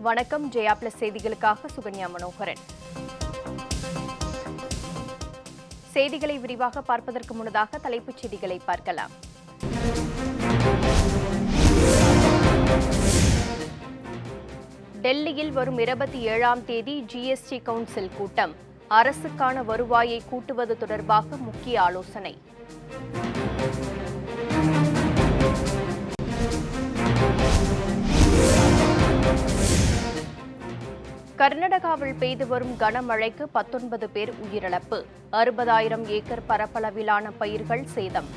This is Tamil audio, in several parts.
வணக்கம். ஜெயா பிளஸ் செய்திகளுக்காக சுகன்யா மனோகரன். செய்திகளை விரிவாக பார்ப்பதற்கு முன்னதாக தலைப்புச் செய்திகளை பார்க்கலாம். டெல்லியில் வரும் 27ஆம் தேதி ஜிஎஸ்டி கவுன்சில் கூட்டம். அரசுக்கான வருவாயை கூட்டுவது தொடர்பாக முக்கிய ஆலோசனை. கர்நாடகாவில் பெய்து வரும் கனமழைக்கு 19 பேர் உயிரிழப்பு. 60,000 ஏக்கர் பரப்பளவிலான பயிர்கள் சேதம்.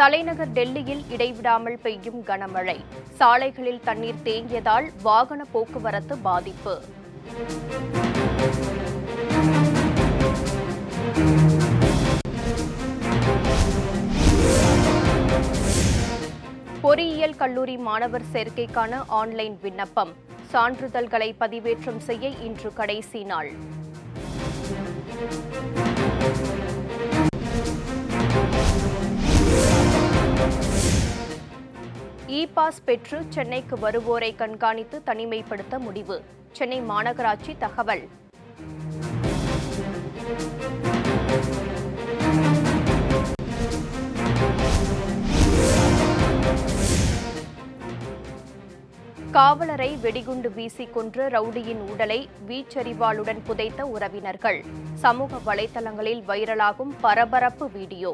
தலைநகர் டெல்லியில் இடைவிடாமல் பெய்யும் கனமழை. சாலைகளில் தண்ணீர் தேங்கியதால் வாகன போக்குவரத்து பாதிப்பு. பொறியியல் கல்லூரி மாணவர் சேர்க்கைக்கான ஆன்லைன் விண்ணப்பம். சான்றிதழ்களை பதிவேற்றம் செய்ய இன்று கடைசி நாள். இ-பாஸ் பெற்று சென்னைக்கு வருவோரை கண்காணித்து தனிமைப்படுத்த முடிவு. சென்னை மாநகராட்சி தகவல். காவலரை வெடிகுண்டு வீசி கொன்ற ரவுடியின் உடலை வீச்சரிவாளுடன் புதைத்த உறவினர்கள். சமூக வலைதளங்களில் வைரலாகும் பரபரப்பு வீடியோ.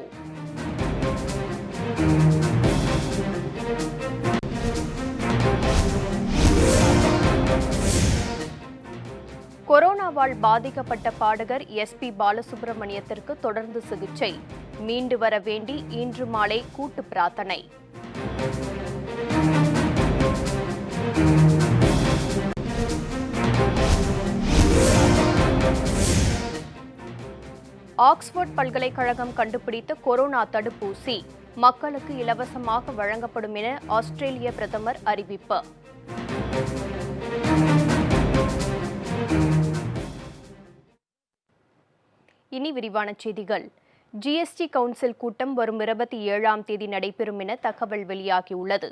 கொரோனாவால் பாதிக்கப்பட்ட பாடகர் எஸ்பி பாலசுப்ரமணியத்திற்கு தொடர்ந்து சிகிச்சை. மீண்டு வர வேண்டி இன்று மாலை கூட்டு பிரார்த்தனை. ஆக்ஸ்போர்ட் பல்கலைக்கழகம் கண்டுபிடித்த கொரோனா தடுப்பூசி மக்களுக்கு இலவசமாக வழங்கப்படும் என ஆஸ்திரேலிய பிரதமர் அறிவிப்பு. இனி விரிவான செய்திகள். ஜிஎஸ்டி கவுன்சில் கூட்டம் வரும் 27ஆம் தேதி நடைபெறும் என தகவல் வெளியாகியுள்ளது.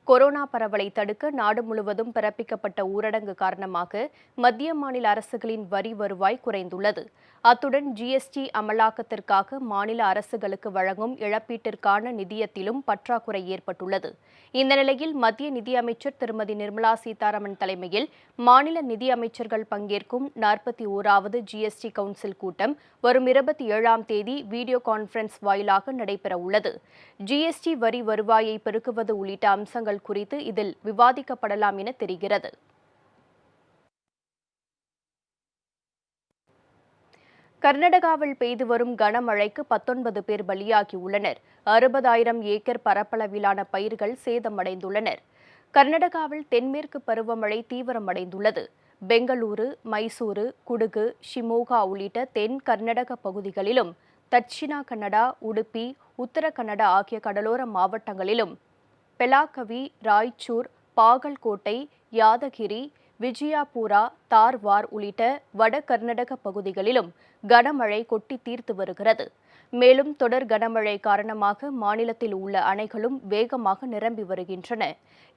கொரோனா பரவலை தடுக்க நாடு முழுவதும் பிறப்பிக்கப்பட்ட ஊரடங்கு காரணமாக மத்திய மாநில அரசுகளின் வரி வருவாய் குறைந்துள்ளது. அத்துடன் ஜிஎஸ்டி அமலாக்கத்திற்காக மாநில அரசுகளுக்கு வழங்கும் இழப்பீட்டிற்கான நிதியத்திலும் பற்றாக்குறை ஏற்பட்டுள்ளது. இந்த நிலையில் மத்திய நிதியமைச்சர் திருமதி நிர்மலா சீதாராமன் தலைமையில் மாநில நிதியமைச்சர்கள் பங்கேற்கும் 41வது ஜிஎஸ்டி கவுன்சில் கூட்டம் வரும் 27ஆம் தேதி வீடியோ கான்பரன்ஸ் வாயிலாக நடைபெறவுள்ளது. ஜிஎஸ்டி வரி வருவாயை பெருக்குவது உள்ளிட்ட அம்சங்கள் குறித்து இதில் விவாதிக்கப்படலாம் என தெரிகிறது. கர்நாடகாவில் பெய்து வரும் கனமழைக்கு 19 பேர் பலியாகியுள்ளனர். 60,000 ஏக்கர் பரப்பளவிலான பயிர்கள் சேதமடைந்துள்ளனர். கர்நாடகாவில் தென்மேற்கு பருவமழை தீவிரமடைந்துள்ளது. பெங்களூரு, மைசூரு, குடகு, ஷிமோகா உள்ளிட்ட தென் கர்நாடக பகுதிகளிலும், தட்சிணா கன்னடா, உடுப்பி, உத்தர கன்னடா ஆகிய கடலோர மாவட்டங்களிலும், பெலாகவி, ராய்ச்சூர், பாகல்கோட்டை, யாதகிரி, விஜயாபுரா, தார்வார் உள்ளிட்ட வட கர்நாடக பகுதிகளிலும் கனமழை கொட்டி தீர்த்து வருகிறது. மேலும் தொடர் கனமழை காரணமாக மாநிலத்தில் உள்ள அணைகளும் வேகமாக நிரம்பி வருகின்றன.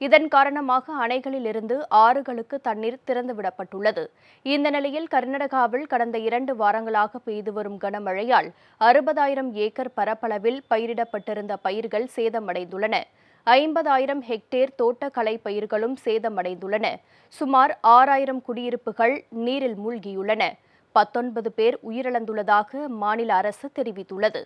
இதன் காரணமாக அணைகளில் இருந்து ஆறுகளுக்கு தண்ணீர் திறந்துவிடப்பட்டுள்ளது. இந்த நிலையில் கர்நாடகாவில் கடந்த 2 வாரங்களாக பெய்து வரும் கனமழையால் 60,000 ஏக்கர் பரப்பளவில் பயிரிடப்பட்டிருந்த பயிர்கள் சேதமடைந்துள்ளன. 50,000 ஹெக்டேர் தோட்டக்கலை பயிர்களும் சேதமடைந்துள்ளன. சுமார் 6,000 குடியிருப்புகள் நீரில் மூழ்கியுள்ளன. 19 பேர் உயிரிழந்துள்ளதாக மாநில அரசு தெரிவித்துள்ளது.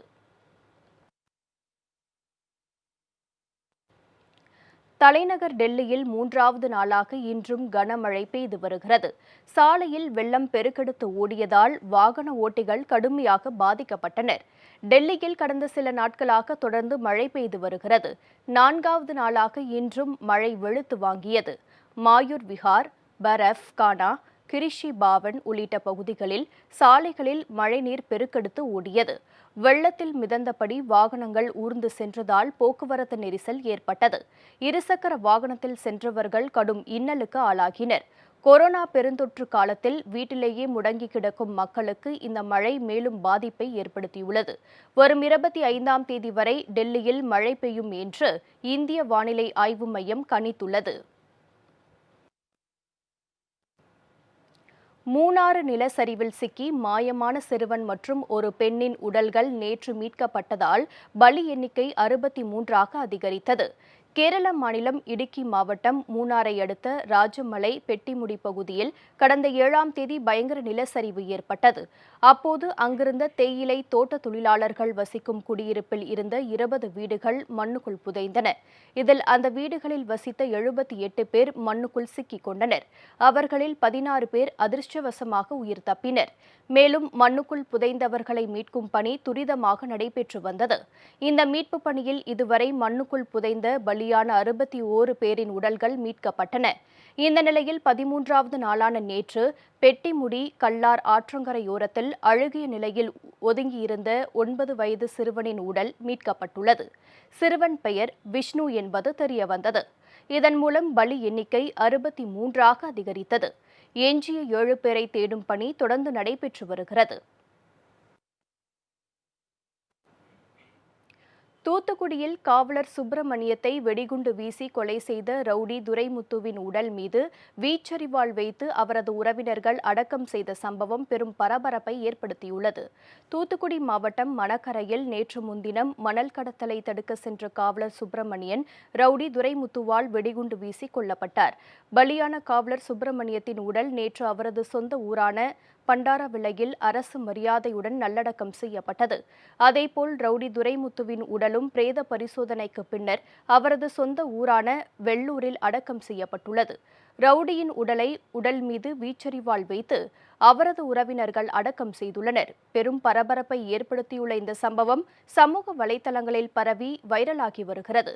தலைநகர் டெல்லியில் 3வது நாளாக இன்றும் கனமழை பெய்து வருகிறது. சாலையில் வெள்ளம் பெருக்கெடுத்து ஓடியதால் வாகன ஓட்டிகள் கடுமையாக பாதிக்கப்பட்டனர். டெல்லியில் கடந்த சில நாட்களாக தொடர்ந்து மழை பெய்து வருகிறது. 4வது நாளாக இன்றும் மழை வெளுத்து வாங்கியது. மாயூர் விஹார், பரஃப் கானா, கிரிஷி பாவன் உள்ளிட்ட பகுதிகளில் சாலைகளில் மழைநீர் பெருக்கெடுத்து ஓடியது. வெள்ளத்தில் மிதந்தபடி வாகனங்கள் ஊர்ந்து சென்றதால் போக்குவரத்து நெரிசல் ஏற்பட்டது. இருசக்கர வாகனத்தில் சென்றவர்கள் கடும் இன்னலுக்கு ஆளாகினர். கொரோனா பெருந்தொற்று காலத்தில் வீட்டிலேயே முடங்கி கிடக்கும் மக்களுக்கு இந்த மழை மேலும் பாதிப்பை ஏற்படுத்தியுள்ளது. வரும் 25ஆம் தேதி வரை டெல்லியில் மழை பெய்யும் என்று இந்திய வானிலை ஆய்வு மையம் கணித்துள்ளது. மூணாறு நிலச்சரிவில் சிக்கி மாயமான சிறுவன் மற்றும் ஒரு பெண்ணின் உடல்கள் நேற்று மீட்கப்பட்டதால் பலி எண்ணிக்கை 63ஆக அதிகரித்தது. கேரள மாநிலம் இடுக்கி மாவட்டம் மூணாரை அடுத்த ராஜமலை பெட்டிமுடி பகுதியில் கடந்த 7ஆம் தேதி பயங்கர நிலச்சரிவு ஏற்பட்டது. அப்போது அங்கிருந்த தேயிலை தோட்ட தொழிலாளர்கள் வசிக்கும் குடியிருப்பில் இருந்த 20 வீடுகள் மண்ணுக்குள் புதைந்தன. இதில் அந்த வீடுகளில் வசித்த 78 பேர் மண்ணுக்குள் சிக்கிக் கொண்டனர். அவர்களில் 16 பேர் அதிர்ஷ்டவசமாக உயிர் தப்பினர். மேலும் மண்ணுக்குள் புதைந்தவர்களை மீட்கும் பணி துரிதமாக நடைபெற்று வந்தது. இந்த மீட்பு பணியில் இதுவரை மண்ணுக்குள் புதைந்த பலியான 61 பேரின் உடல்கள் மீட்கப்பட்டன. இந்த நிலையில் 13வது நாளான நேற்று பெட்டிமுடி கல்லார் ஆற்றங்கரையோரத்தில் அழுகிய நிலையில் ஒதுங்கியிருந்த 9 வயது சிறுவனின் உடல் மீட்கப்பட்டுள்ளது. சிறுவன் பெயர் விஷ்ணு என்பது தெரியவந்தது. இதன் மூலம் பலி எண்ணிக்கை 63ஆக அதிகரித்தது. எஞ்சிய 7 பேரை தேடும் பணி தொடர்ந்து நடைபெற்று வருகிறது. தூத்துக்குடியில் காவலர் சுப்பிரமணியத்தை வெடிகுண்டு வீசி கொலை செய்த ரவுடி துரைமுத்துவின் உடல் மீது வீச்சரிவாள் வைத்து அவரது உறவினர்கள் அடக்கம் செய்த சம்பவம் பெரும் பரபரப்பை ஏற்படுத்தியுள்ளது. தூத்துக்குடி மாவட்டம் மணக்கரையில் நேற்று முன்தினம் மணல் கடத்தலை தடுக்க சென்ற காவலர் சுப்பிரமணியன் ரவுடி துரைமுத்துவால் வெடிகுண்டு வீசி கொல்லப்பட்டார். பலியான காவலர் சுப்பிரமணியத்தின் உடல் நேற்று அவரது சொந்த ஊரான பண்டாரவிளையில் அரசு மரியாதையுடன் நல்லடக்கம் செய்யப்பட்டது. அதேபோல் ரவுடி துரைமுத்துவின் உடலும் பிரேத பரிசோதனைக்கு பின்னர் அவரது சொந்த ஊரான வெள்ளூரில் அடக்கம் செய்யப்பட்டுள்ளது. ரவுடியின் உடல் மீது வீச்சரிவாள் வைத்து அவரது உறவினர்கள் அடக்கம் செய்துள்ளனர். பெரும் பரபரப்பை ஏற்படுத்தியுள்ள இந்த சம்பவம் சமூக வலைதளங்களில் பரவி வைரலாகி வருகிறது.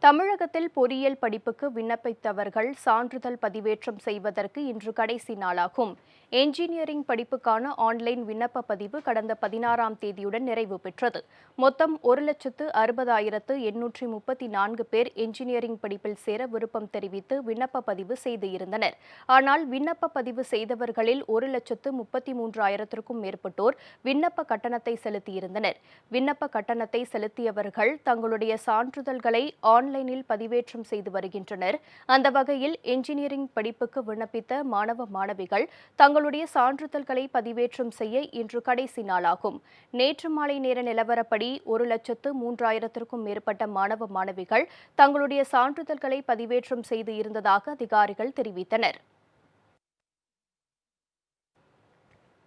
தமிழகத்தில் பொறியியல் படிப்புக்கு விண்ணப்பித்தவர்கள் சான்றிதழ் பதிவேற்றம் செய்வதற்கு இன்று கடைசி நாளாகும். என்ஜினியரிங் படிப்புக்கான ஆன்லைன் விண்ணப்ப பதிவு கடந்த 16ஆம் தேதியுடன் நிறைவு பெற்றது. மொத்தம் 1,60,834 பேர் என்ஜினியரிங் படிப்பில் சேர விருப்பம் தெரிவித்து விண்ணப்ப பதிவு செய்து இருந்தனர். ஆனால் விண்ணப்ப பதிவு செய்தவர்களில் 1,33,000க்கும் மேற்பட்டோர் விண்ணப்ப கட்டணத்தை செலுத்தியிருந்தனர். விண்ணப்ப கட்டணத்தை செலுத்தியவர்கள் தங்களுடைய சான்றிதழ்களை ஆன்லைனில் பதிவேற்றம் செய்து வருகின்றனர். அந்த வகையில் என்ஜினியரிங் படிப்புக்கு விண்ணப்பித்த மாணவ மாணவிகள் தங்களுடைய சான்றிதழ்களை பதிவேற்றம் செய்ய இன்று கடைசி நாளாகும். நேற்று மாலை நேர நிலவரப்படி 1,03,000க்கும் மேற்பட்ட மாணவ மாணவிகள் தங்களுடைய சான்றிதழ்களை பதிவேற்றம் செய்து இருந்ததாக அதிகாரிகள் தெரிவித்தனர்.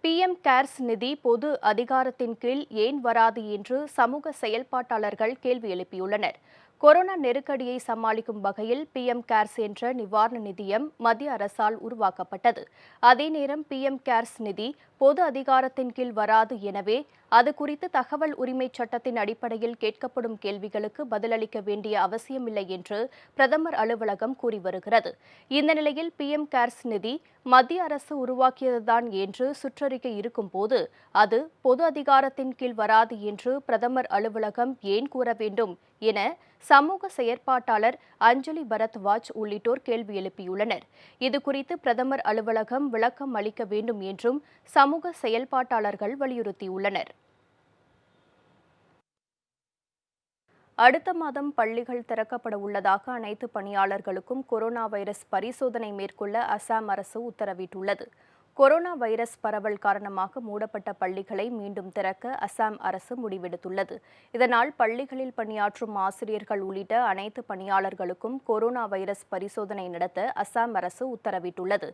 பிஎம் கேர்ஸ் நிதி பொது அதிகாரத்தின் கீழ் ஏன் வராது என்று சமூக செயல்பாட்டாளர்கள் கேள்வி எழுப்பியுள்ளனர். கொரோனா நெருக்கடியை சமாளிக்கும் வகையில் பிஎம் கேர்ஸ் என்ற நிவாரண நிதியம் மத்திய அரசால் உருவாக்கப்பட்டது. அதே நேரம் பிஎம் கேர்ஸ் நிதி பொது அதிகாரத்தின் கீழ் வராது. எனவே அது குறித்து தகவல் உரிமை சட்டத்தின் அடிப்படையில் கேட்கப்படும் கேள்விகளுக்கு பதிலளிக்க வேண்டிய அவசியமில்லை என்று பிரதமர் அலுவலகம் கூறி வருகிறது. இந்த நிலையில் பிஎம் கேர்ஸ் நிதி மத்திய அரசு உருவாக்கியதுதான் என்று சுற்றறிக்கை இருக்கும்போது அது பொது அதிகாரத்தின் கீழ் வராது என்று பிரதமர் அலுவலகம் ஏன் கூற வேண்டும் என சமூக செயற்பாட்டாளர் அஞ்சலி பரத்வாஜ் உள்ளிட்டோர் கேள்வி எழுப்பியுள்ளனர். இதுகுறித்து பிரதமர் அலுவலகம் விளக்கம் அளிக்க வேண்டும் என்றும் சமூக செயல்பாட்டாளர்கள் வலியுறுத்தியுள்ளனர். அடுத்த மாதம் பள்ளிகள் திறக்கப்பட உள்ளதாக அனைத்து பணியாளர்களுக்கும் கொரோனா வைரஸ் பரிசோதனை மேற்கொள்ள அசாம் அரசு உத்தரவிட்டுள்ளது. கொரோனா வைரஸ் பரவல் காரணமாக மூடப்பட்ட பள்ளிகளை மீண்டும் திறக்க அசாம் அரசு முடிவெடுத்துள்ளது. இதனால் பள்ளிகளில் பணியாற்றும் ஆசிரியர்கள் உள்ளிட்ட அனைத்து பணியாளர்களுக்கும் கொரோனா வைரஸ் பரிசோதனை நடத்த அசாம் அரசு உத்தரவிட்டுள்ளது.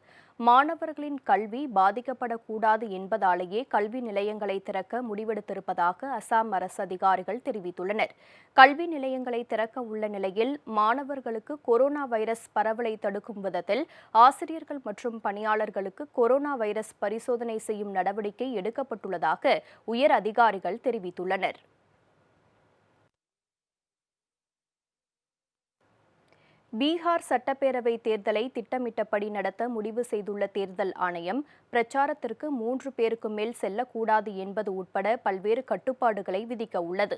மாணவர்களின் கல்வி பாதிக்கப்படக்கூடாது என்பதாலேயே கல்வி நிலையங்களை திறக்க முடிவெடுத்திருப்பதாக அசாம் அரசு அதிகாரிகள் தெரிவித்துள்ளனர். கல்வி நிலையங்களை திறக்க உள்ள நிலையில் மாணவர்களுக்கு கொரோனா வைரஸ் பரவலை தடுக்கும் விதத்தில் ஆசிரியர்கள் மற்றும் பணியாளர்களுக்கு கொரோனா வைரஸ் பரிசோதனை செய்யும் நடவடிக்கை எடுக்கப்பட்டுள்ளதாக உயர் அதிகாரிகள் தெரிவித்துள்ளனர். பீகார் சட்டப்பேரவை தேர்தலை திட்டமிட்டபடி நடத்த முடிவு செய்துள்ள தேர்தல் ஆணையம் பிரச்சாரத்திற்கு 3 பேருக்கு மேல் செல்லக்கூடாது என்பது உட்பட பல்வேறு கட்டுப்பாடுகளை விதிக்க உள்ளது.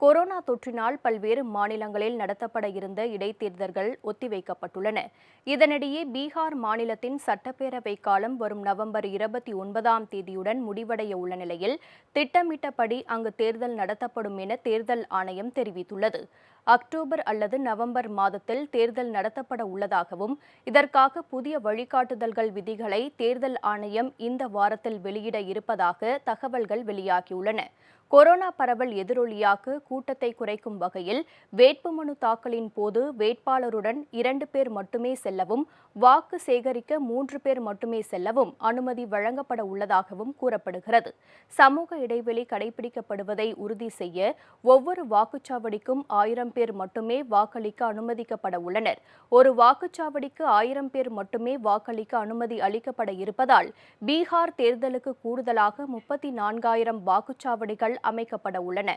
கொரோனா தொற்றினால் பல்வேறு மாநிலங்களில் நடத்தப்பட இருந்த இடைத்தேர்தல்கள் ஒத்திவைக்கப்பட்டுள்ளன. இதனிடையே பீகார் மாநிலத்தின் சட்டப்பேரவை காலம் வரும் நவம்பர் 29ஆம் தேதியுடன் முடிவடைய உள்ள நிலையில் திட்டமிட்டபடி அங்கு தேர்தல் நடத்தப்படும் என தேர்தல் ஆணையம் தெரிவித்துள்ளது. அக்டோபர் அல்லது நவம்பர் மாதத்தில் தேர்தல் நடத்தப்பட உள்ளதாகவும் இதற்காக புதிய வழிகாட்டுதல்கள் விதிகளை தேர்தல் ஆணையம் இந்த வாரத்தில் வெளியிட இருப்பதாக தகவல்கள் வெளியாகியுள்ளன. கொரோனா பரவல் எதிரொலியாக கூட்டத்தை குறைக்கும் வகையில் வேட்புமனு தாக்கலின் போது வேட்பாளருடன் 2 பேர் மட்டுமே செல்லவும், வாக்கு சேகரிக்க 3 பேர் மட்டுமே செல்லவும் அனுமதி வழங்கப்பட உள்ளதாகவும் கூறப்படுகிறது. சமூக இடைவெளி கடைபிடிக்கப்படுவதை உறுதி செய்ய ஒவ்வொரு வாக்குச்சாவடிக்கும் 1000 பேர் மட்டுமே வாக்களிக்க அனுமதிக்கப்பட உள்ளனர். ஒரு வாக்குச்சாவடிக்கு 1000 பேர் மட்டுமே வாக்களிக்க அனுமதி அளிக்கப்பட இருப்பதால் பீகார் தேர்தலுக்கு கூடுதலாக 34,000 வாக்குச்சாவடிகள் அமைக்கப்பட உள்ளன.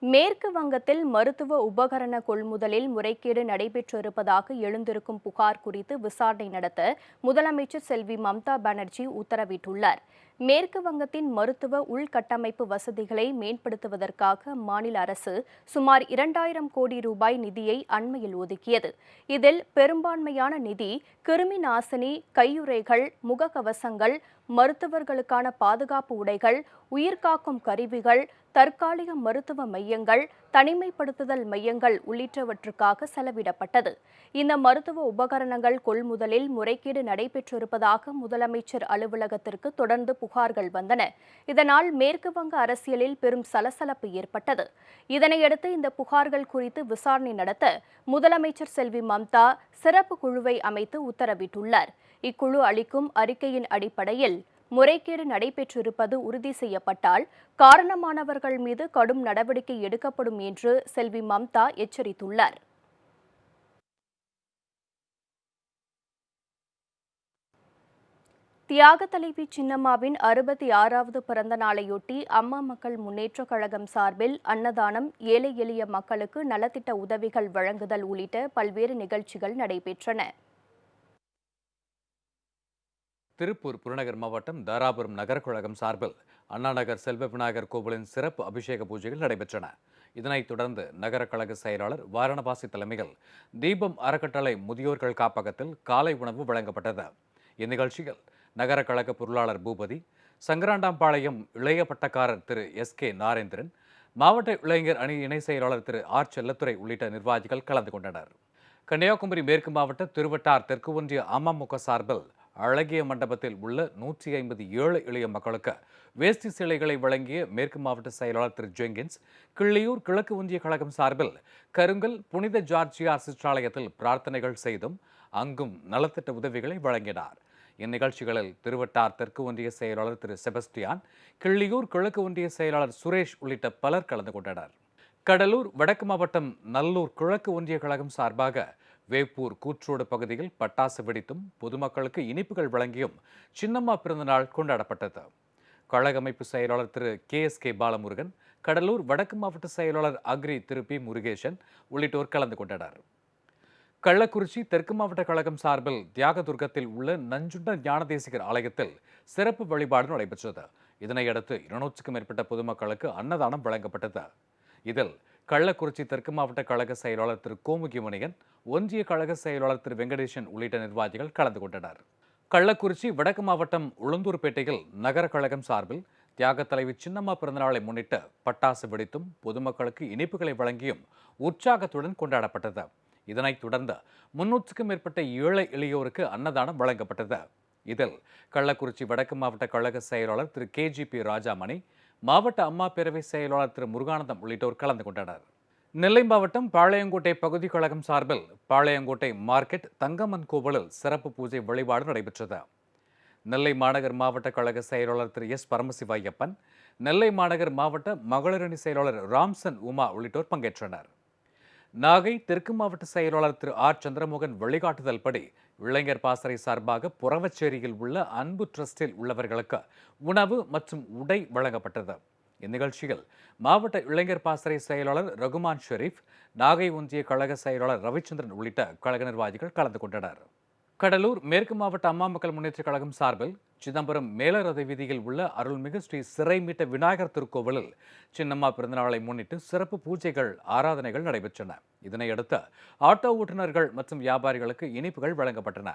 மேற்கு வங்கத்தில் மருத்துவ உபகரண கொள்முதலில் முறைகேடு நடைபெற்றிருப்பதாக எழுந்திருக்கும் புகார் குறித்து விசாரணை நடத்த முதலமைச்சர் செல்வி மம்தா பானர்ஜி உத்தரவிட்டுள்ளார். மேற்கு வங்கத்தின் மருத்துவ உள்கட்டமைப்பு வசதிகளை மேம்படுத்துவதற்காக மாநில அரசு சுமார் 2000 கோடி ரூபாய் நிதியை அண்மையில் ஒதுக்கியது. இதில் பெரும்பான்மையான நிதி கிருமி நாசினி, கையுறைகள், முகக்கவசங்கள், மருத்துவர்களுக்கான பாதுகாப்பு உடைகள், உயிர்காக்கும் கருவிகள், தற்காலிக மருத்துவ மையங்கள், தனிமைப்படுத்துதல் மையங்கள் உள்ளிட்டவற்றுக்காக செலவிடப்பட்டது. இந்த மருத்துவ உபகரணங்கள் கொள்முதலில் முறைகேடு நடைபெற்றிருப்பதாக முதலமைச்சர் அலுவலகத்திற்கு தொடர்ந்து புகார்கள் வந்தன. இதனால் மேற்கு வங்க அரசியலில் பெரும் சலசலப்பு ஏற்பட்டது. இதனையடுத்து இந்த புகார்கள் குறித்து விசாரணை நடத்த முதலமைச்சர் செல்வி மம்தா சிறப்பு குழுவை அமைத்து உத்தரவிட்டுள்ளார். இக்குழு அளிக்கும் அறிக்கையின் அடிப்படையில் முறைகேடு நடைபெற்றிருப்பது உறுதி செய்யப்பட்டால் காரணமானவர்கள் மீது கடும் நடவடிக்கை எடுக்கப்படும் என்று செல்வி மம்தா எச்சரித்துள்ளார். தியாக தலைவி சின்னம்மாவின் 66வது பிறந்த நாளையொட்டி அம்மா மக்கள் முன்னேற்றக் கழகம் சார்பில் அன்னதானம், ஏழை எளிய மக்களுக்கு நலத்திட்ட உதவிகள் வழங்குதல் உள்ளிட்ட பல்வேறு நிகழ்ச்சிகள் நடைபெற்றன. திருப்பூர் புறநகர் மாவட்டம் தாராபுரம் நகர கழகம் சார்பில் அண்ணாநகர் செல்வ விநாயகர் கோவிலின் சிறப்பு அபிஷேக பூஜைகள் நடைபெற்றன. இதனைத் தொடர்ந்து நகர கழக செயலாளர் வாரணவாசி தலைமையில் தீபம் அறக்கட்டளை முதியோர்கள் காப்பகத்தில் காலை உணவு வழங்கப்பட்டது. இந்நிகழ்ச்சியில் நகர கழக பொருளாளர் பூபதி, சங்கராண்டாம்பாளையம் இளைய பட்டக்காரர் திரு SK நாரேந்திரன், மாவட்ட இளைஞர் அணி இணை செயலாளர் திரு R செல்லத்துறை உள்ளிட்ட நிர்வாகிகள் கலந்து கொண்டனர். கன்னியாகுமரி மேற்கு மாவட்ட திருவட்டார் தெற்கு ஒன்றிய அமமுக சார்பில் அழகிய மண்டபத்தில் உள்ள 157 எளிய மக்களுக்கு வேஷ்டி சேலைகளை வழங்கிய மேற்கு மாவட்ட செயலாளர் திரு ஜெங்கின்ஸ், கிள்ளியூர் கிழக்கு ஒன்றிய கழகம் சார்பில் கருங்கல் புனித ஜார்ஜியார் சிற்றாலயத்தில் பிரார்த்தனைகள் செய்தும் அங்கும் நலத்திட்ட உதவிகளை வழங்கினார். இந்நிகழ்ச்சிகளில் திருவட்டார் தெற்கு ஒன்றிய செயலாளர் திரு செபஸ்டியான், கிள்ளியூர் கிழக்கு ஒன்றிய செயலாளர் சுரேஷ் உள்ளிட்ட பலர் கலந்து கொண்டனர். கடலூர் வடக்கு மாவட்டம் நல்லூர் கிழக்கு ஒன்றிய கழகம் சார்பாக வேப்பூர் கூற்றோடு பகுதியில் பட்டாசு வெடித்தும் பொதுமக்களுக்கு இனிப்புகள் வழங்கியும் சின்னம்மா பிறந்தநாள் கொண்டாடப்பட்டது. கழக அமைப்பு செயலாளர் திரு KSK பாலமுருகன், கடலூர் வடக்கு மாவட்ட செயலாளர் அக்ரி திரு P முருகேசன் உள்ளிட்டோர் கலந்து கொண்டனர். கள்ளக்குறிச்சி தெற்கு மாவட்ட கழகம் சார்பில் தியாகதுர்கத்தில் உள்ள நஞ்சுண்ட ஞானதேசிகர் ஆலயத்தில் சிறப்பு வழிபாடு நடைபெற்றது. இதனையடுத்து 200க்கும் மேற்பட்ட பொதுமக்களுக்கு அன்னதானம் வழங்கப்பட்டது. இதில் கள்ளக்குறிச்சி தெற்கு மாவட்ட கழக செயலாளர் திரு கோமுகிமணியன், ஒன்றிய கழக செயலாளர் திரு வெங்கடேசன் உள்ளிட்ட நிர்வாகிகள் கலந்து கொண்டனர். கள்ளக்குறிச்சி வடக்கு மாவட்டம் உளுந்தூர்பேட்டையில் நகர கழகம் சார்பில் தியாக தலைவி சின்னம்மா பிறந்தநாளை முன்னிட்டு பட்டாசு வெடித்தும் பொதுமக்களுக்கு இனிப்புகளை வழங்கியும் உற்சாகத்துடன் கொண்டாடப்பட்டது. இதனைத் தொடர்ந்து 300க்கும் மேற்பட்ட ஏழை எளியோருக்கு அன்னதானம் வழங்கப்பட்டது. இதில் கள்ளக்குறிச்சி வடக்கு மாவட்ட கழக செயலாளர் திரு KGP ராஜாமணி, மாவட்ட அம்மா பேரவை செயலாளர் திரு முருகானந்தம் உள்ளிட்டோர் கலந்து கொண்டனர். நெல்லை மாவட்டம் பாளையங்கோட்டை பகுதி கழகம் சார்பில் பாளையங்கோட்டை மார்க்கெட் தங்கம்மன் கோவிலில் சிறப்பு பூஜை வழிபாடு நடைபெற்றது. நெல்லை மாநகர் மாவட்ட கழக செயலாளர் திரு S பரமசிவாயப்பன், நெல்லை மாநகர் மாவட்ட மகளிரணி செயலாளர் ராம்சன் உமா உள்ளிட்டோர் பங்கேற்றனர். நாகை தெற்கு மாவட்ட செயலாளர் திரு R சந்திரமோகன் வழிகாட்டுதல் படி இளைஞர் பாசறை சார்பாக புறவச்சேரியில் உள்ள அன்பு டிரஸ்டில் உள்ளவர்களுக்கு உணவு மற்றும் உடை வழங்கப்பட்டது. இந்நிகழ்ச்சியில் மாவட்ட இளைஞர் பாசறை செயலாளர் ரகுமான் ஷெரீப், நாகை ஒன்றிய கழக செயலாளர் ரவிச்சந்திரன் உள்ளிட்ட கழக நிர்வாகிகள் கலந்து கொண்டனர். கடலூர் மேற்கு மாவட்ட அம்மா மக்கள் முன்னேற்ற கழகம் சார்பில் சிதம்பரம் மேலரதை வீதியில் உள்ள அருள்மிகு ஸ்ரீ சிறை மீட்ட விநாயகர் திருக்கோவிலில் சின்னம்மா பிறந்தநாளை முன்னிட்டு சிறப்பு பூஜைகள், ஆராதனைகள் நடைபெற்றன. இதனையடுத்து ஆட்டோ ஓட்டுநர்கள் மற்றும் வியாபாரிகளுக்கு இனிப்புகள் வழங்கப்பட்டன.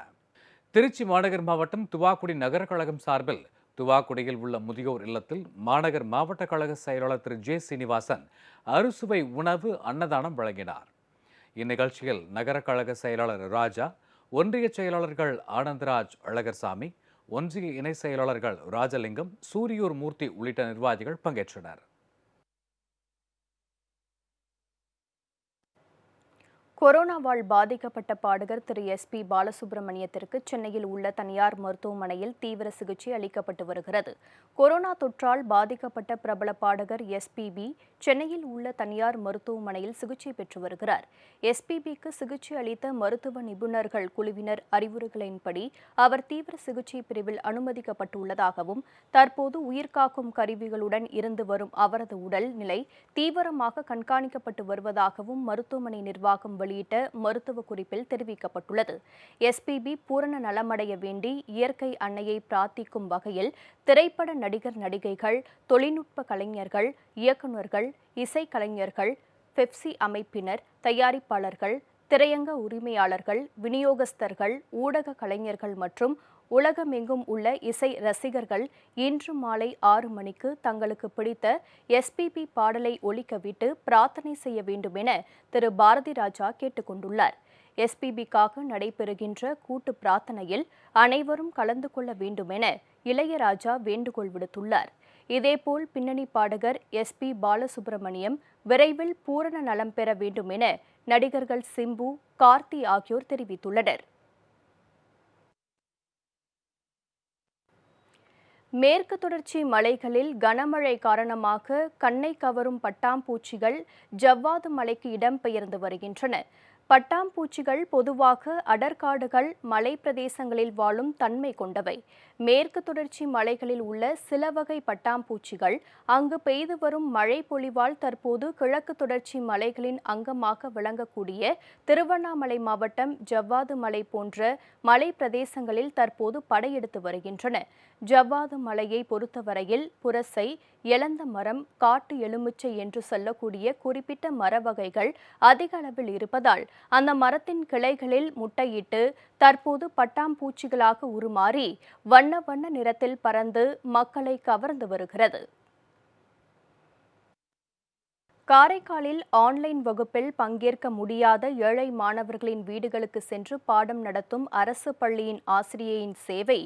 திருச்சி மாநகர் மாவட்டம் துவாக்குடி நகர கழகம் சார்பில் துவாக்குடியில் உள்ள முதியோர் இல்லத்தில் மாநகர் மாவட்ட கழக செயலாளர் திரு ஜே சீனிவாசன் அறுசுவை உணவு, அன்னதானம் வழங்கினார். இந்நிகழ்ச்சியில் நகர கழக செயலாளர் ராஜா, ஒன்றிய செயலாளர்கள் ஆனந்தராஜ், அழகர்சாமி, ஒன்றிய இணை செயலாளர்கள் ராஜலிங்கம், சூரியூர் மூர்த்தி உள்ளிட்ட நிர்வாகிகள் பங்கேற்றனர். கொரோனாவால் பாதிக்கப்பட்ட பாடகர் திரு SP பாலசுப்ரமணியத்திற்கு சென்னையில் உள்ள தனியார் மருத்துவமனையில் தீவிர சிகிச்சை அளிக்கப்பட்டு வருகிறது. கொரோனா தொற்றால் பாதிக்கப்பட்ட பிரபல பாடகர் SPB சென்னையில் உள்ள தனியார் மருத்துவமனையில் சிகிச்சை பெற்று வருகிறார். SPBக்கு சிகிச்சை அளித்த மருத்துவ நிபுணர்கள் குழுவினர் அறிவுரைகளின்படி அவர் தீவிர சிகிச்சை பிரிவில் அனுமதிக்கப்பட்டுள்ளதாகவும், தற்போது உயிர்காக்கும் கருவிகளுடன் இருந்து வரும் அவரது உடல் நிலை தீவிரமாக கண்காணிக்கப்பட்டு வருவதாகவும் மருத்துவமனை நிர்வாகம் வெளியிட்ட மருத்துவ குறிப்பில் தெரிவிக்கப்பட்டுள்ளது. SPB பூரண நலமடைய வேண்டி இயற்கை அன்னையை பிரார்த்திக்கும் வகையில் திரைப்பட நடிகர், நடிகைகள், தொழில்நுட்ப கலைஞர்கள், இயக்குநர்கள், இசைக்கலைஞர்கள், பெப்சி அமைப்பினர், தயாரிப்பாளர்கள், திரையங்க உரிமையாளர்கள், விநியோகஸ்தர்கள், ஊடக கலைஞர்கள் மற்றும் உலகமெங்கும் உள்ள இசை ரசிகர்கள் இன்று மாலை 6 மணிக்கு தங்களுக்கு பிடித்த SPB பாடலை ஒலிக்கவிட்டு பிரார்த்தனை செய்ய வேண்டும் என திரு பாரதி ராஜா கேட்டுக் கொண்டுள்ளார். SPBக்காக நடைபெறுகின்ற கூட்டு பிரார்த்தனையில் அனைவரும் கலந்து கொள்ள வேண்டும் என இளையராஜா வேண்டுகோள் விடுத்துள்ளார். இதேபோல் பின்னணி பாடகர் SP பாலசுப்ரமணியம் விரைவில் பூரண நலம் பெற வேண்டும் என நடிகர்கள் சிம்பு, கார்த்தி ஆகியோர் தெரிவித்துள்ளனர். மேற்கு தொடர்ச்சி மலைகளில் கனமழை காரணமாக கண்ணை கவரும் பட்டாம்பூச்சிகள் ஜவ்வாது மலைக்கு இடம்பெயர்ந்து வருகின்றன. பட்டாம்பூச்சிகள் பொதுவாக அடர்காடுகள், மலை பிரதேசங்களில் வாழும் தன்மை கொண்டவை. மேற்கு தொடர்ச்சி மலைகளில் உள்ள சில வகை பட்டாம்பூச்சிகள் அங்கு பெய்து வரும் மழை பொழிவால் தற்போது கிழக்கு தொடர்ச்சி மலைகளின் அங்கமாக விளங்கக்கூடிய திருவண்ணாமலை மாவட்டம் ஜவ்வாது மலை போன்ற மலை பிரதேசங்களில் தற்போது படையெடுத்து வருகின்றன. ஜவ்வாது மலையை பொறுத்தவரையில் புரசை, எலந்த மரம், காட்டு எலுமிச்சை என்று சொல்லக்கூடிய குறிப்பிட்ட மர வகைகள் அதிக அளவில் இருப்பதால் அந்த மரத்தின் கிளைகளில் முட்டையிட்டு தற்போது பட்டாம்பூச்சிகளாக உருமாறி வண்ண வண்ண நிறத்தில் பறந்து மக்களை கவர்ந்து வருகிறது. காரைக்காலில் ஆன்லைன் வகுப்பில் பங்கேற்க முடியாத ஏழை மாணவர்களின் வீடுகளுக்கு சென்று பாடம் நடத்தும் அரசு பள்ளியின் ஆசிரியையின் சேவை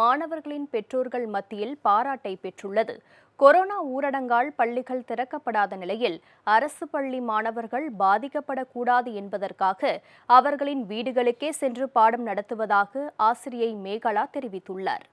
மாணவர்களின் பெற்றோர்கள் மத்தியில் பாராட்டை பெற்றுள்ளது. கொரோனா ஊரடங்கால் பள்ளிகள் திறக்கப்படாத நிலையில் அரசு பள்ளி மாணவர்கள் பாதிக்கப்படக்கூடாது என்பதற்காக அவர்களின் வீடுகளுக்கே சென்று பாடம் நடத்துவதாக ஆசிரியை மேகலா தெரிவித்துள்ளார்.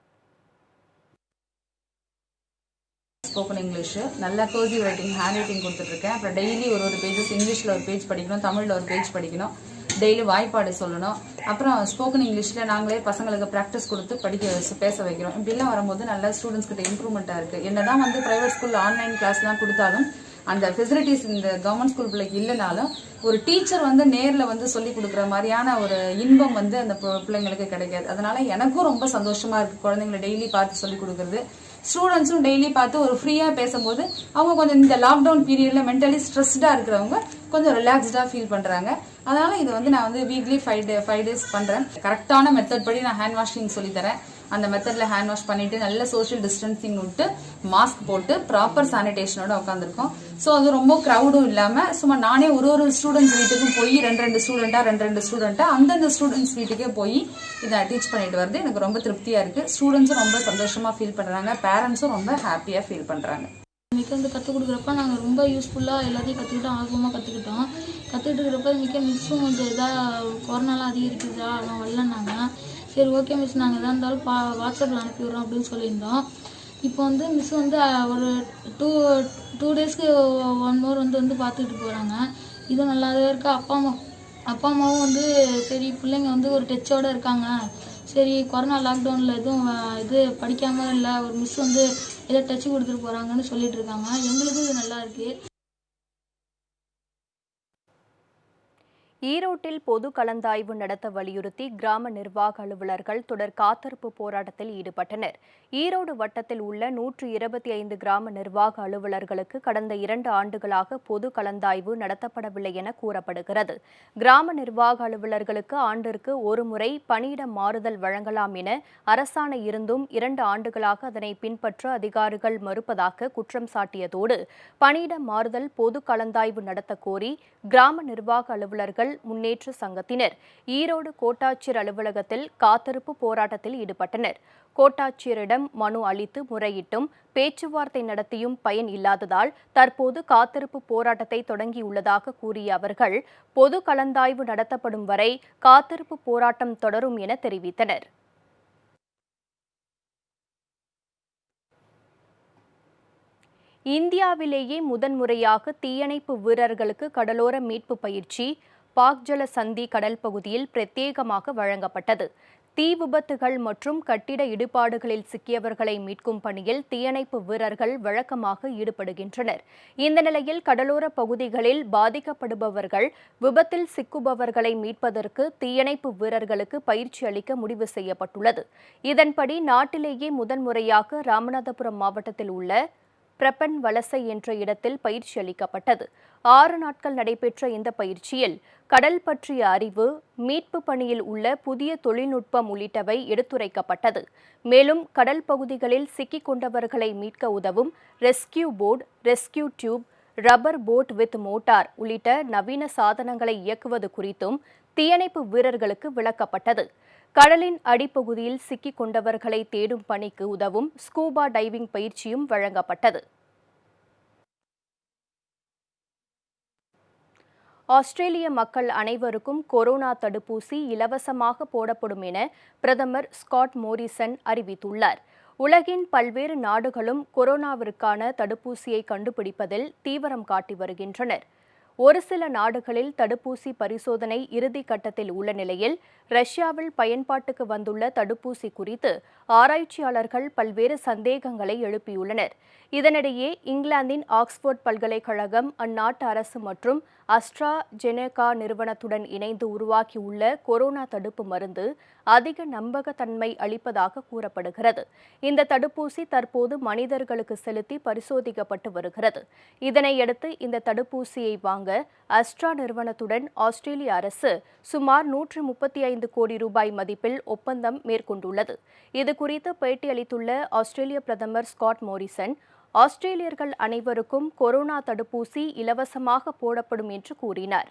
ஸ்போக்கன் இங்கிலீஷ் நல்லா கர்சிவ் ரைட்டிங், ஹேண்ட் ரைட்டிங் கொடுத்துட்ருக்கேன். அப்புறம் டெய்லி ஒரு பேஜஸ் இங்கிலீஷில் ஒரு பேஜ் படிக்கணும், தமிழில் ஒரு பேஜ் படிக்கணும், டெய்லி வாய்ப்பாடு சொல்லணும். அப்புறம் ஸ்போக்கன் இங்கிலீஷில் நாங்களே பசங்களுக்கு ப்ராக்டிஸ் கொடுத்து பேச வைக்கிறோம். இப்படிலாம் வரும்போது நல்லா ஸ்டூடெண்ட்ஸ் கிட்ட இம்ப்ரூவ்மெண்ட்டாக இருக்குது. என்னதான் ப்ரைவேட் ஸ்கூலில் ஆன்லைன் கிளாஸ்லாம் கொடுத்தாலும் அந்த ஃபெசிலிட்டிஸ் இந்த கவர்மெண்ட் ஸ்கூல் பிள்ளைக்கு இல்லைனாலும் ஒரு டீச்சர் நேரில் சொல்லி கொடுக்குற மாதிரியான ஒரு இன்பம் அந்த பிள்ளைங்களுக்கு கிடைக்காது. அதனால எனக்கும் ரொம்ப சந்தோஷமா இருக்கு குழந்தைங்களை டெய்லி பார்த்து சொல்லி கொடுக்குறது. ஸ்டூடெண்ட்ஸும் டெய்லி பார்த்து ஒரு ஃப்ரீயாக பேசும்போது அவங்க கொஞ்சம் இந்த லாக்டவுன் பீரியடில் மென்டலி ஸ்ட்ரெஸ்டாக இருக்கிறவங்க கொஞ்சம் ரிலாக்ஸ்டாக ஃபீல் பண்ணுறாங்க. அதனால் இது நான் வீக்லி 5 days பண்ணுறேன். கரெக்டான மெத்தட் படி நான் ஹேண்ட் வாஷிங் சொல்லித்தரேன். அந்த மெத்தடில் ஹேண்ட் வாஷ் பண்ணிட்டு நல்ல சோஷியல் டிஸ்டன்சிங் விட்டு மாஸ்க் போட்டு ப்ராப்பர் சானிடேஷனோட உட்காந்துருக்கோம். ஸோ அது ரொம்ப க்ரௌடும் இல்லாமல் சும்மா நானே ஒரு ஸ்டூடெண்ட்ஸ் வீட்டுக்கும் போய் ரெண்டு ஸ்டூடெண்ட்டாக அந்தந்த ஸ்டூடெண்ட்ஸ் வீட்டுக்கே போய் இதை டீச் பண்ணிட்டு வருது. எனக்கு ரொம்ப திருப்தியாக இருக்குது. ஸ்டூடெண்ட்ஸும் ரொம்ப சந்தோஷமாக ஃபீல் பண்ணுறாங்க, பேரண்ட்ஸும் ரொம்ப ஹாப்பியாக ஃபீல் பண்ணுறாங்க. இன்னைக்கு கற்றுக் கொடுக்குறப்ப நாங்கள் ரொம்ப யூஸ்ஃபுல்லாக எல்லாத்தையும் கற்றுக்கிட்டோம், ஆர்வமாக கற்றுக்கிட்டோம். கற்றுக்கிட்டு இருக்கிறப்ப மிஸ்ஸும் கொஞ்சம் கொரோனாலாம் அதிகரிக்குதா அதெல்லாம் வரலன்னாங்க. சரி ஓகே மிஸ், நாங்கள் எதாக இருந்தாலும் வாட்ஸ்அப்பில் அனுப்பி விட்றோம் அப்படின்னு சொல்லியிருந்தோம். இப்போ மிஸ் ஒரு 2 daysக்கு 1 more பார்த்துக்கிட்டு போகிறாங்க. இதுவும் நல்லாவே இருக்குது. அப்பா அம்மாவும் சரி பிள்ளைங்க ஒரு டச்சோடு இருக்காங்க. சரி கொரோனா லாக்டவுனில் எதுவும் படிக்காமல் இல்லை, ஒரு மிஸ் ஏதோ டச்சு கொடுத்துட்டு போகிறாங்கன்னு சொல்லிட்டு இருக்காங்க. எங்களுக்கும் இது நல்லா இருக்குது. ஈரோட்டில் பொது கலந்தாய்வு நடத்த வலியுறுத்தி கிராம நிர்வாக அலுவலர்கள் தொடர் காத்திருப்பு போராட்டத்தில் ஈடுபட்டனர். ஈரோடு வட்டத்தில் உள்ள 125 கிராம நிர்வாக அலுவலர்களுக்கு கடந்த 2 ஆண்டுகளாக பொது கலந்தாய்வு நடத்தப்படவில்லை என கூறப்படுகிறது. கிராம நிர்வாக அலுவலர்களுக்கு ஆண்டிற்கு ஒரு முறை பணியிட மாறுதல் வழங்கலாம் என அரசாணை இருந்தும் 2 ஆண்டுகளாக அதனை பின்பற்ற அதிகாரிகள் மறுப்பதாக குற்றம் சாட்டியதோடு பணியிட மாறுதல் பொது கலந்தாய்வு நடத்த கோரி கிராம நிர்வாக அலுவலர்கள் முன்னேற்ற சங்கத்தினர் ஈரோடு கோட்டாட்சியர் அலுவலகத்தில் காத்திருப்பு போராட்டத்தில் ஈடுபட்டனர். கோட்டாட்சியரிடம் மனு அளித்து முறையிட்டும் பேச்சுவார்த்தை நடத்தியும் பயன் இல்லாததால் தற்போது காத்திருப்பு போராட்டத்தை தொடங்கியுள்ளதாக கூறிய அவர்கள் பொது கலந்தாய்வு நடத்தப்படும் வரை காத்திருப்பு போராட்டம் தொடரும் என தெரிவித்தனர். இந்தியாவிலேயே முதன்முறையாக தீயணைப்பு வீரர்களுக்கு கடலோர மீட்பு பயிற்சி பாக்ஜல சந்தி கடல் பகுதியில் பிரத்யேகமாக வழங்கப்பட்டது. தீ விபத்துகள் மற்றும் கட்டிட இடிபாடுகளில் சிக்கியவர்களை மீட்கும் பணியில் தீயணைப்பு வீரர்கள் வழக்கமாக ஈடுபடுகின்றனர். இந்த நிலையில் கடலோர பகுதிகளில் பாதிக்கப்படுபவர்கள், விபத்தில் சிக்குபவர்களை மீட்பதற்கு தீயணைப்பு வீரர்களுக்கு பயிற்சி அளிக்க முடிவு செய்யப்பட்டுள்ளது. இதன்படி நாட்டிலேயே முதன்முறையாக ராமநாதபுரம் மாவட்டத்தில் உள்ள பிரபன் வலசை என்ற இடத்தில் பயிற்சி அளிக்கப்பட்டது. 6 நாட்கள் நடைபெற்ற இந்த பயிற்சியில் கடல் பற்றிய அறிவு, மீட்பு பணியில் உள்ள புதிய தொழில்நுட்பம் உள்ளிட்டவை எடுத்துரைக்கப்பட்டது. மேலும் கடல் பகுதிகளில் சிக்கிக் கொண்டவர்களை மீட்க உதவும் rescue board, rescue tube, rubber boat with motor உள்ளிட்ட நவீன சாதனங்களை இயக்குவது குறித்தும் தீயணைப்பு வீரர்களுக்கு விளக்கப்பட்டது. கடலின் அடிப்பகுதியில் சிக்கிக் கொண்டவர்களை தேடும் பணிக்கு உதவும் ஸ்கூபா டைவிங் பயிற்சியும் வழங்கப்பட்டது. ஆஸ்திரேலிய மக்கள் அனைவருக்கும் கொரோனா தடுப்பூசி இலவசமாக போடப்படும் என பிரதமர் ஸ்காட் மோரிசன் அறிவித்துள்ளார். உலகின் பல்வேறு நாடுகளும் கொரோனாவிற்கான தடுப்பூசியை கண்டுபிடிப்பதில் தீவிரம் காட்டி வருகின்றனர். ஒரு சில நாடுகளில் தடுப்பூசி பரிசோதனை இறுதி கட்டத்தில் உள்ள நிலையில் ரஷ்யாவில் பயன்பாட்டுக்கு வந்துள்ள தடுப்பூசி குறித்து ஆராய்ச்சியாளர்கள் பல்வேறு சந்தேகங்களை எழுப்பியுள்ளனர். இதனிடையே இங்கிலாந்தின் ஆக்ஸ்போர்ட் பல்கலைக்கழகம் அந்நாட்டு அரசு மற்றும் அஸ்ட்ராஜெனேகா நிறுவனத்துடன் இணைந்து உருவாக்கியுள்ள கொரோனா தடுப்பு மருந்து அதிக நம்பகத்தன்மை அளிப்பதாக கூறப்படுகிறது. இந்த தடுப்பூசி தற்போது மனிதர்களுக்கு செலுத்தி பரிசோதிக்கப்பட்டு வருகிறது. இதனையடுத்து இந்த தடுப்பூசியை வாங்க அஸ்ட்ரா நிறுவனத்துடன் ஆஸ்திரேலிய அரசு சுமார் 135 கோடி ரூபாய் மதிப்பில் ஒப்பந்தம் மேற்கொண்டுள்ளது. இதுகுறித்து பேட்டியளித்துள்ள ஆஸ்திரேலிய பிரதமர் ஸ்காட் மோரிசன், ஆஸ்திரேலியர்கள் அனைவருக்கும் கொரோனா தடுப்பூசி இலவசமாக போடப்படும் என்று கூறினார்.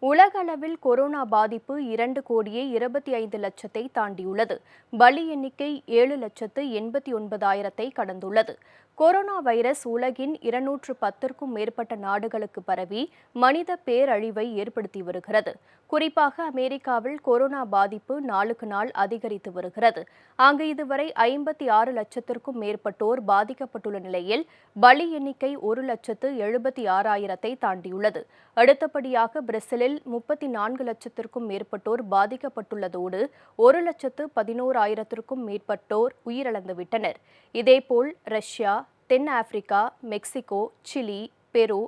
உலக அளவில் கொரோனா பாதிப்பு 2,25,00,000 தாண்டியுள்ளது. பலி எண்ணிக்கை 7,89,000 கடந்துள்ளது. கொரோனா வைரஸ் உலகின் 210க்கும் மேற்பட்ட நாடுகளுக்கு பரவி மனித பேரழிவை ஏற்படுத்தி வருகிறது. குறிப்பாக அமெரிக்காவில் கொரோனா பாதிப்பு நாளுக்கு நாள் அதிகரித்து வருகிறது. அங்கு இதுவரை 56 லட்சத்திற்கும் மேற்பட்டோர் பாதிக்கப்பட்டுள்ள நிலையில் பலி எண்ணிக்கை 1,76,000 தாண்டியுள்ளது. அடுத்தபடியாக பிரேசிலில் 34 லட்சத்திற்கும் மேற்பட்டோர் பாதிக்கப்பட்டுள்ளதோடு 1,11,000 மேற்பட்டோர் உயிரிழந்துவிட்டனர். இதேபோல் ரஷ்யா, தென் ஆப்பிரிக்கா, மெக்சிகோ, சிலி, பெரு,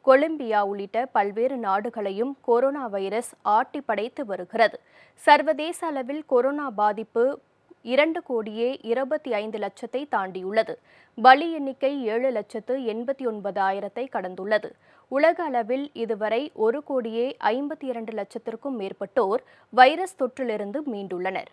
கொலம்பியா உள்ளிட்ட பல்வேறு நாடுகளையும் கொரோனா வைரஸ் ஆட்டி படைத்து வருகிறது. சர்வதேச அளவில் கொரோனா பாதிப்பு 2,25,00,000 தாண்டியுள்ளது. பலி எண்ணிக்கை 7,89,000 கடந்துள்ளது. உலக அளவில் இதுவரை 1,52,00,000 மேற்பட்டோர் வைரஸ் தொற்றிலிருந்து மீண்டுள்ளனர்.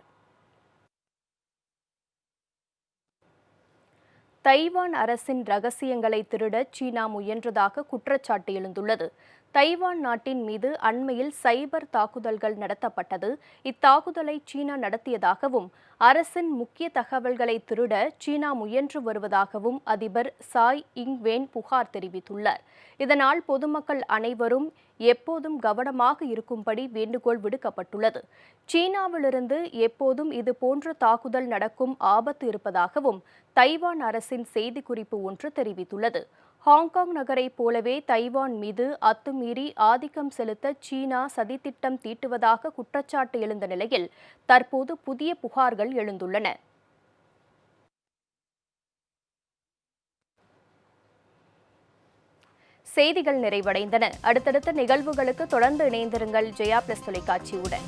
தைவான் அரசின் ரகசியங்களை திருட சீனா முயன்றதாக குற்றச்சாட்டு எழுந்துள்ளது. தைவான் நாட்டின் மீது அண்மையில் சைபர் தாக்குதல்கள் நடத்தப்பட்டது. இத்தாக்குதலை சீனா நடத்தியதாகவும் அரசின் முக்கிய தகவல்களை திருட சீனா முயன்று வருவதாகவும் அதிபர் சாய் இங்வென் புகார் தெரிவித்துள்ளார். இதனால் பொதுமக்கள் அனைவரும் எப்போதும் கவனமாக இருக்கும்படி வேண்டுகோள் விடுக்கப்பட்டுள்ளது. சீனாவிலிருந்து எப்போதும் இதுபோன்ற தாக்குதல் நடக்கும் ஆபத்து இருப்பதாகவும் தைவான் அரசின் செய்திக்குறிப்பு ஒன்று தெரிவித்துள்ளது. ஹாங்காங் நகரைப் போலவே தைவான் மீது அத்துமீறி ஆதிக்கம் செலுத்த சீனா சதித்திட்டம் தீட்டுவதாக குற்றச்சாட்டு எழுந்த நிலையில் தற்போது புதிய புகார்கள் எழுந்துள்ளன. செய்திகள் நிறைவடைந்தன. அடுத்தடுத்த நிகழ்வுகளுக்கு தொடர்ந்து இணைந்திருங்கள் ஜெயா பிளஸ் தொலைக்காட்சியுடன்.